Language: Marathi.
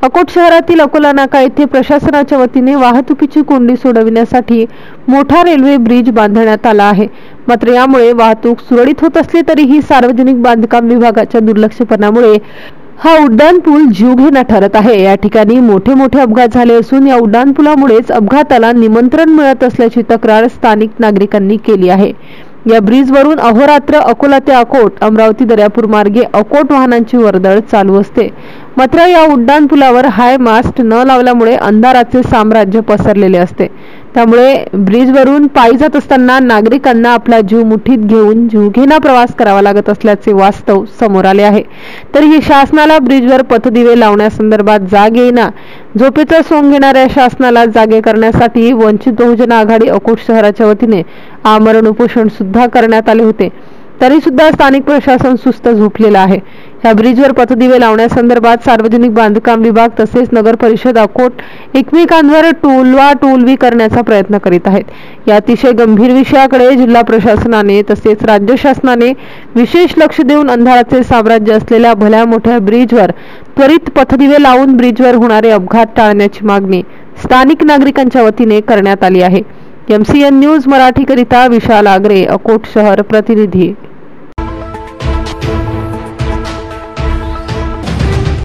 अकोट शहरातील अकोला नाका येथे प्रशासनाच्या वतीने वाहतुकीची कोंडी सोडविण्यासाठी मोठा रेल्वे ब्रिज बांधण्यात आला आहे। मात्र यामुळे वाहतूक सुरळीत होत असली तरीही सार्वजनिक बांधकाम विभागाच्या दुर्लक्षपणामुळे हा उड्डाणपूल जीवघेणा ठरत आहे। या ठिकाणी मोठे अपघात झाले असून या उड्डाणपुलामुळेच अपघाताला निमंत्रण मिळत असल्याची तक्रार स्थानिक नागरिकांनी केली आहे। या ब्रिजवरून अहोरात्र अकोला ते अकोट, अमरावती दर्यापूर मार्गे अकोट वाहनांची वर्दळ चालू असते। मात्र या उड्डाणपुलावर हाय मास्ट न लावल्यामुळे अंधाराचे साम्राज्य पसरलेले असते। त्यामुळे ब्रिजवरून पायी जात असताना नागरिकांना आपला जीव मुठीत घेऊन जीवघेणा प्रवास करावा लागत असल्याचे वास्तव समोर आले आहे। तरीही शासनाला ब्रिजवर पथदिवे लावण्यासंदर्भात जाग येईना। झोपेचा सोंग घेणाऱ्या शासनाला जागे करण्यासाठी वंचित बहुजन आघाडी अकोट शहराच्या वतीने आमरण उपोषण सुद्धा करण्यात आले होते। तरी सुद्धा स्थानिक प्रशासन सुस्त झोपलेला आहे। या ब्रिजवर पथदिवे लावण्यासंदर्भात सार्वजनिक बांधकाम विभाग तसेच नगर परिषद अकोट एकमेकांवर टोलवी करण्याचा प्रयत्न करीत आहेत। या अतिशय गंभीर विषयाकडे जिल्हा प्रशासनाने तसेच राज्य शासनाने विशेष लक्ष देऊन अंधाराचे साम्राज्य असलेल्या भल्या मोठ्या ब्रिजवर त्वरित पथदिवे लावून ब्रिजवर होणारे अपघात टाळण्याची मागणी स्थानिक नागरिकांच्या वतीने करण्यात आली आहे। MCN न्यूज मराठी करिता विशाल आगरे, अकोट शहर प्रतिनिधी।